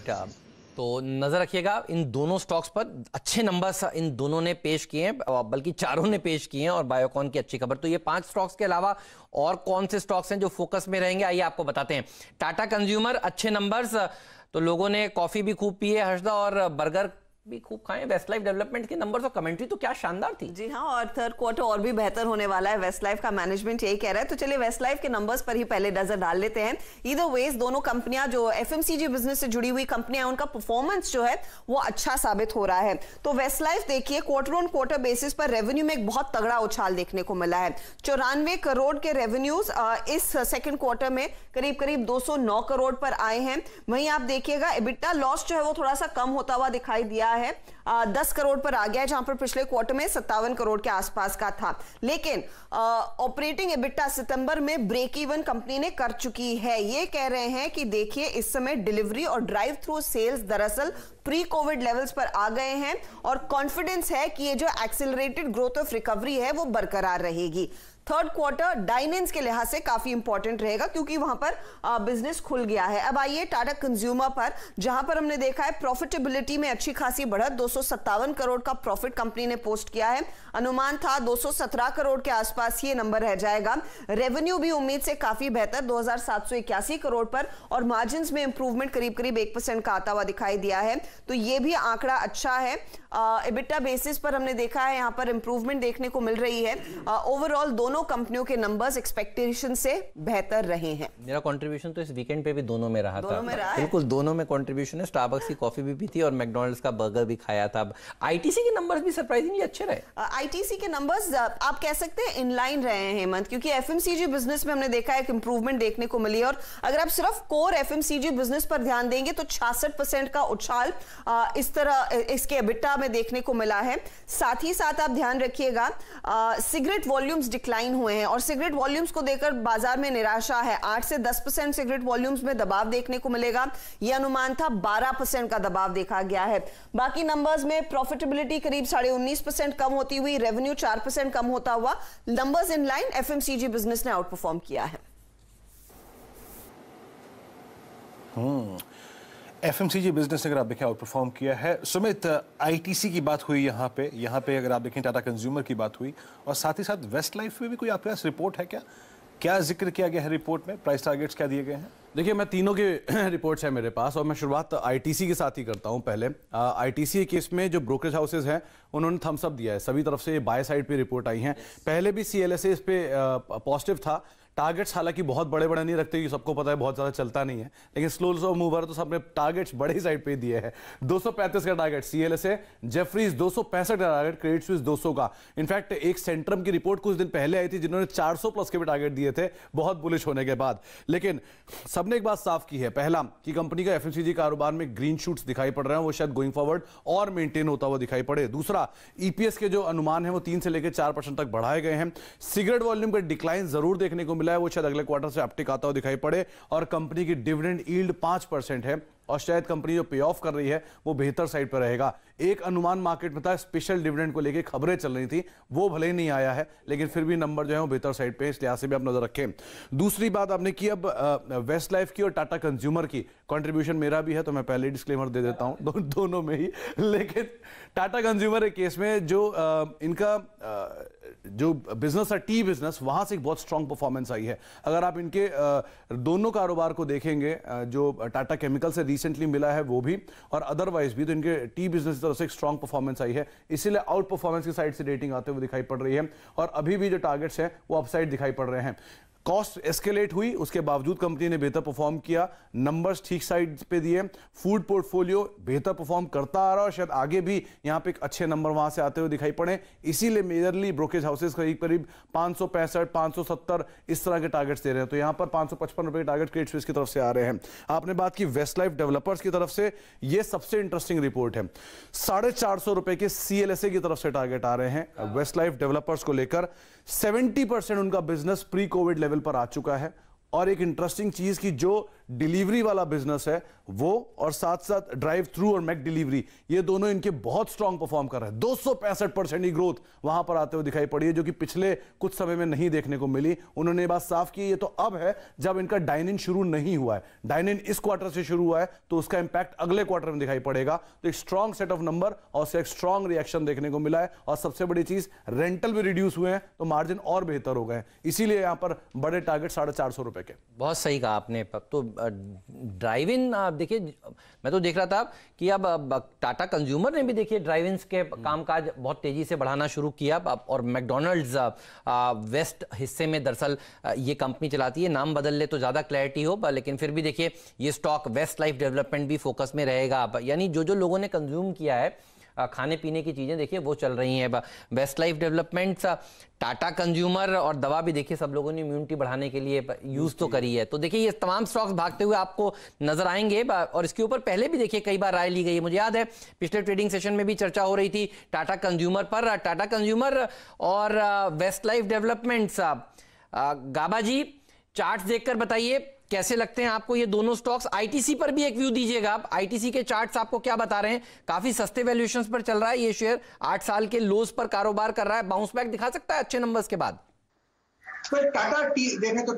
Right. तो नजर रखिएगा इन दोनों स्टॉक्स पर, अच्छे नंबर्स इन दोनों ने पेश किए हैं, बल्कि चारों ने पेश किए हैं, और बायोकॉन की अच्छी खबर। तो ये 5 स्टॉक्स के अलावा और कौन से स्टॉक्स हैं जो फोकस में रहेंगे, आइए आपको बताते हैं। टाटा कंज्यूमर अच्छे नंबर्स, तो लोगों ने कॉफी भी खूब पी है हर्षदा, और बर्गर भी खूब खाए। वेस्ट लाइफ डेवलपमेंट के नंबर्स और कमेंट्री तो क्या शानदार थी। जी हाँ, और थर्ड क्वार्टर और भी बेहतर होने वाला है, वेस्ट लाइफ का मैनेजमेंट यही कह रहा है। तो चलिए वेस्ट लाइफ के नंबर्स पर ही पहले नजर डाल लेते हैं। ईदर वेज दोनों कंपनियां जो एफएमसीजी बिजनेस से जुड़ी हुई कंपनियां, उनका परफॉर्मेंस जो है वो अच्छा साबित हो रहा है। तो वेस्ट लाइफ देखिए क्वार्टर ऑन क्वार्टर बेसिस पर रेवेन्यू में एक बहुत तगड़ा उछाल देखने को मिला है। 94 करोड़ के रेवेन्यूज इस सेकेंड क्वार्टर में करीब करीब 209 करोड़ पर आए हैं। वहीं आप देखिएगा एबिटा लॉस जो है वो थोड़ा सा कम होता हुआ दिखाई दिया है, 10 करोड़ पर आ गया है, जहां पर पिछले क्वार्टर में 57 करोड़ के आसपास का था। लेकिन ऑपरेटिंग एबिटा सितंबर में ब्रेक इवन कंपनी ने कर चुकी है। ये कह रहे हैं कि देखिए इस समय डिलीवरी और ड्राइव थ्रू सेल्स दरअसल प्री कोविड लेवल्स पर आ गए हैं, और कॉन्फिडेंस है कि ये जो एक्सेलरेटेड ग्रोथ ऑफ रिकवरी है वो बरकरार रहेगी। थर्ड क्वार्टर डाइनेंस के लिहाज से काफी इंपॉर्टेंट रहेगा, क्योंकि वहां पर बिजनेस खुल गया है। अब आइए टाटा कंज्यूमर पर, जहां पर हमने देखा है प्रॉफिटेबिलिटी में अच्छी खासी बढ़त, 257 करोड़ का प्रॉफिट कंपनी ने पोस्ट किया है। अनुमान था 217 करोड़ के आसपास ये नंबर रह जाएगा। रेवेन्यू भी उम्मीद से काफी बेहतर 2781 करोड़ पर, और मार्जिन में इंप्रूवमेंट करीब करीब 1% का आता हुआ दिखाई दिया है। तो ये भी आंकड़ा अच्छा है। एबिटा बेसिस पर हमने देखा है यहां पर इंप्रूवमेंट देखने को मिल रही है। ओवरऑल दोनों कंपनियों के नंबर्स एक्सपेक्टेशन से बेहतर रहे हैं। मेरा कंट्रीब्यूशन तो इस वीकेंड पे भी दोनों में रहा था, में बिल्कुल दोनों में कंट्रीब्यूशन है। स्टारबक्स की कॉफी भी पी थी और मैकडॉनल्ड्स का बर्गर भी खाया था। आईटीसी के नंबर्स भी सरप्राइजिंगली अच्छे रहे। आईटीसी के नंबर्स आप कह सकते हैं इनलाइन रहे हैं हेमंत, क्योंकि एफएमसीजी बिजनेस में हमने देखा है एक इंप्रूवमेंट देखने को मिली है। और अगर आप सिर्फ कोर एफएमसीजी बिजनेस पर ध्यान देंगे तो 66% का उछाल इस तरह इसके एबिटा में देखने को मिला है। साथ ही साथ आप ध्यान रखिएगा सिगरेट वॉल्यूम्स डिक्लाइन हुए हैं, और सिगरेट वॉल्यूम्स को देखकर बाजार में निराशा है। 8 से 10% सिगरेट वॉल्यूम्स में दबाव देखने को मिलेगा, यह अनुमान था। 12% का दबाव देखा गया है। बाकी नंबर्स में प्रॉफिटेबिलिटी करीब 19.5% कम होती हुई, रेवेन्यू 4% कम होता हुआ, numbers in line, FMCG business ने आउट परफॉर्म किया है। एफएमसीजी बिजनेस अगर आप देखें आउट परफॉर्म किया है। सुमित, आईटीसी की बात हुई यहाँ पे अगर आप देखें टाटा कंज्यूमर की बात हुई, और साथ ही साथ वेस्ट लाइफ में भी कोई आपके पास रिपोर्ट है क्या जिक्र किया गया है रिपोर्ट में? प्राइस टारगेट्स क्या दिए गए हैं? देखिए, मैं तीनों के रिपोर्ट्स हैं मेरे पास, और मैं शुरुआत आईटीसी के साथ ही करता हूं। पहले आईटीसी केस में जो ब्रोकरेज हाउसेज हैं उन्होंने थम्स अप दिया है, सभी तरफ से बाय साइड पे रिपोर्ट आई हैं। पहले भी सीएलएसए इस पे पॉजिटिव था। टारगेट्स हालांकि बहुत बड़े बड़े नहीं रखते, कि सबको पता है बहुत ज़्यादा चलता नहीं है, लेकिन स्लो मूवर तो सबने टारगेट्स बड़ी साइड पे दिए हैं। 235 का टारगेट सीएलएसए, जेफरीज 265 का टारगेट, क्रेडिट स्विस 200 का। इनफैक्ट एक सेंट्रम की रिपोर्ट कुछ दिन पहले आई थी जिन्होंने 400 प्लस के भी टारगेट दिए थे, बहुत बुलिश होने के बाद। लेकिन सबने एक बात साफ की है, पहला कि कंपनी का एफएमसीजी कारोबार में ग्रीन शूट्स दिखाई पड़ रहे हैं, वो शायद गोइंग फॉरवर्ड और मेंटेन होता हुआ दिखाई पड़े। दूसरा, ईपीएस के जो अनुमान है वो 3 से लेकर 4% तक बढ़ाए गए हैं। सिगरेट वॉल्यूम का डिक्लाइन जरूर देखने को मिला है, वो शायद अगले क्वार्टर से अपटिक आता हुआ दिखाई पड़े। और कंपनी की डिविडेंड यील्ड 5% है, और शायद कंपनी जो पे ऑफ कर रही है वो बेहतर साइड पर रहेगा। एक अनुमान मार्केट में था स्पेशल डिविडेंड को लेकर, खबरें चल रही थी, वो भले ही नहीं आया है, लेकिन फिर भी नंबर जो है वो बेहतर साइड पे, इस लिहाज से भी आप नजर रखें। दूसरी बात आपने की अब वेस्ट लाइफ की और टाटा कंज्यूमर की, कंट्रीब्यूशन मेरा भी है तो मैं पहले डिस्क्लेमर दे देता हूं दोनों में ही। लेकिन टाटा कंज्यूमर के केस में जो इनका जो बिजनेस है टी बिजनेस, वहां से एक बहुत स्ट्रांग परफॉर्मेंस आई है। अगर आप इनके दोनों कारोबार को देखेंगे, जो टाटा केमिकल से रिसेंटली मिला है वो भी, और अदरवाइज भी, तो इनके टी बिजनेस की तरफ से एक स्ट्रांग परफॉर्मेंस आई है, इसीलिए आउट परफॉर्मेंस की साइड से रेटिंग आते हुए दिखाई पड़ रही है। और अभी भी जो टारगेट्स हैं वो अपसाइड दिखाई पड़ रहे हैं। कॉस्ट एस्केलेट हुई, उसके बावजूद कंपनी ने बेहतर परफॉर्म किया, नंबर्स ठीक साइड पे दिए। फूड पोर्टफोलियो बेहतर परफॉर्म करता आ रहा है, और शायद आगे भी यहां पे एक अच्छे नंबर वहां से आते हुए दिखाई पड़े। इसीलिए मेजरली ब्रोकरेज हाउसेस करीब करीब 565, 570 इस तरह के टारगेट्स दे रहे हैं। तो यहां पर 555 रुपए के टारगेट क्रेडिट स्विस की तरफ से आ रहे हैं। आपने बात की वेस्ट लाइफ डेवलपर्स की तरफ से, यह सबसे इंटरेस्टिंग रिपोर्ट है। 450 रुपए के सीएलएसए की तरफ से टारगेट आ रहे हैं वेस्ट लाइफ डेवलपर्स को लेकर। 70% उनका बिजनेस प्री कोविड लेवल पर आ चुका है। और एक इंटरेस्टिंग चीज की जो डिलीवरी वाला बिजनेस है वो, और साथ साथ ड्राइव थ्रू और मैक डिलीवरी, ये दोनों इनके बहुत स्ट्रांग परफॉर्म कर रहे हैं। 265% की ग्रोथ वहां पर आते हुए दिखाई पड़ी है, जो कि पिछले कुछ समय में नहीं देखने को मिली। उन्होंने ये बात साफ की, ये तो अब है जब इनका डाइन इन शुरू नहीं हुआ है। डाइन इन इस क्वार्टर से शुरू हुआ है तो उसका इंपैक्ट अगले क्वार्टर में दिखाई पड़ेगा। तो एक स्ट्रांग सेट ऑफ नंबर और से एक स्ट्रांग रिएक्शन देखने को मिला है, और सबसे बड़ी चीज रेंटल भी रिड्यूस हुए हैं तो मार्जिन और बेहतर हो गए, इसीलिए यहां पर बड़े टारगेट 450 रुपए के। बहुत सही कहा आपने। तो ड्राइव इन देखिए, मैं तो देख रहा था कि अब टाटा कंज्यूमर ने भी देखिए ड्राइव इन के कामकाज बहुत तेजी से बढ़ाना शुरू किया, और मैकडॉनल्ड्स वेस्ट हिस्से में दरअसल ये कंपनी चलाती है। नाम बदल ले तो ज्यादा क्लैरिटी हो, लेकिन फिर भी देखिए ये स्टॉक वेस्ट लाइफ डेवलपमेंट भी फोकस में रहेगा। यानी जो जो लोगों ने कंज्यूम किया है खाने पीने की चीजें देखिए वो चल रही हैं। Westlife development, Tata consumer और दवा भी देखिए सब लोगों ने इम्यूनिटी बढ़ाने के लिए यूज तो करी है। तो देखिए ये तमाम स्टॉक्स भागते हुए आपको नजर आएंगे, और इसके ऊपर पहले भी देखिए कई बार राय ली गई है। मुझे याद है पिछले ट्रेडिंग सेशन में भी चर्चा हो रही थी टाटा कंज्यूमर पर। टाटा कंज्यूमर और वेस्ट लाइफ डेवलपमेंट, गाबा जी चार्ट्स देखकर बताइए कैसे लगते हैं आपको ये दोनों स्टॉक्स। आईटीसी पर भी एक व्यू दीजिएगा आप, आईटीसी के चार्ट्स आपको क्या बता रहे हैं। काफी सस्ते वैल्यूएशंस पर चल रहा है ये शेयर, 8 साल के लोज पर कारोबार कर रहा है, बाउंस बैक दिखा सकता है अच्छे नंबर्स के बाद। तो टाटा टी देखें तो